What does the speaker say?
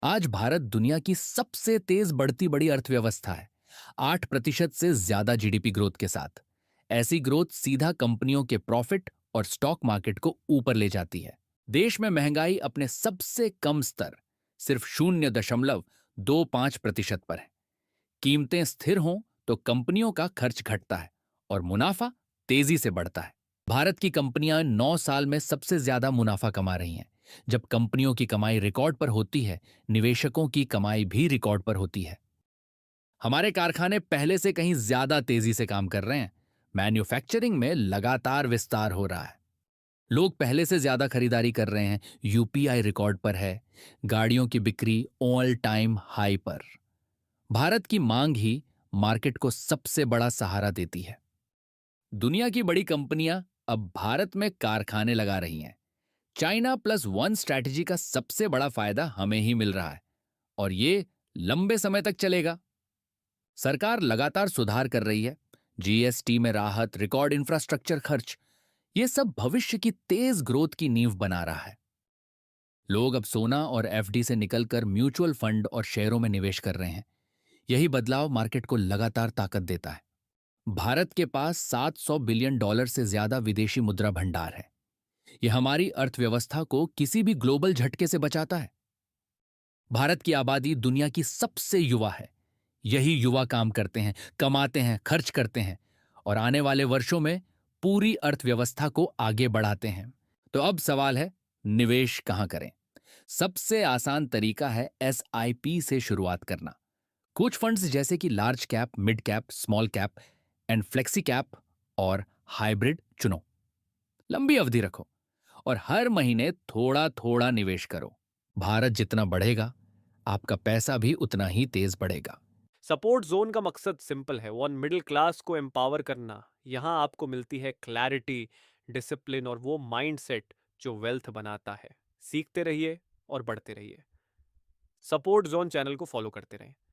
आज भारत दुनिया की सबसे तेज बढ़ती बड़ी अर्थव्यवस्था है। 8% से ज्यादा जीडीपी ग्रोथ के साथ। ऐसी ग्रोथ सीधा कंपनियों के प्रॉफिट और स्टॉक मार्केट को ऊपर ले जाती है। देश में महंगाई अपने सबसे कम स्तर, सिर्फ 0.25% पर है। कीमतें स्थिर हों तो कंपनियों का खर्च घटता है और मुनाफा तेजी से बढ़ता है। भारत की कंपनियां 9 साल में सबसे ज्यादा मुनाफा कमा रही हैं। जब कंपनियों की कमाई रिकॉर्ड पर होती है, निवेशकों की कमाई भी रिकॉर्ड पर होती है। हमारे कारखाने पहले से कहीं ज्यादा तेजी से काम कर रहे हैं। मैन्युफैक्चरिंग में लगातार विस्तार हो रहा है। लोग पहले से ज्यादा खरीदारी कर रहे हैं। यूपीआई रिकॉर्ड पर है। गाड़ियों की बिक्री ऑल टाइम हाई पर। भारत की मांग ही मार्केट को सबसे बड़ा सहारा देती है। दुनिया की बड़ी कंपनियां अब भारत में कारखाने लगा रही हैं। चाइना प्लस वन स्ट्रैटेजी का सबसे बड़ा फायदा हमें ही मिल रहा है और ये लंबे समय तक चलेगा। सरकार लगातार सुधार कर रही है। जीएसटी में राहत, रिकॉर्ड इंफ्रास्ट्रक्चर खर्च, ये सब भविष्य की तेज ग्रोथ की नींव बना रहा है। लोग अब सोना और एफडी से निकलकर म्यूचुअल फंड और शेयरों में निवेश कर रहे हैं। यही बदलाव मार्केट को लगातार ताकत देता है। भारत के पास $700 बिलियन से ज्यादा विदेशी मुद्रा भंडार है। यह हमारी अर्थव्यवस्था को किसी भी ग्लोबल झटके से बचाता है। भारत की आबादी दुनिया की सबसे युवा है। यही युवा काम करते हैं, कमाते हैं, खर्च करते हैं और आने वाले वर्षों में पूरी अर्थव्यवस्था को आगे बढ़ाते हैं। तो अब सवाल है, निवेश कहां करें? सबसे आसान तरीका है एसआईपी से शुरुआत करना। कुछ फंड्स जैसे कि large cap, mid cap, small cap and flexi cap और हाइब्रिड चुनो। लंबी अवधि रखो और हर महीने थोड़ा थोड़ा निवेश करो। भारत जितना बढ़ेगा, आपका पैसा भी उतना ही तेज बढ़ेगा। सपोर्ट जोन का मकसद सिंपल है, वन मिडिल क्लास को एम्पावर करना। यहाँ आपको मिलती है क्लैरिटी, डिसिप्लिन और वो माइंडसेट जो वेल्थ बनाता है। सीखते रहिए और बढ़ते रहिए। सपोर्ट जोन चैनल को फॉलो करते रहें।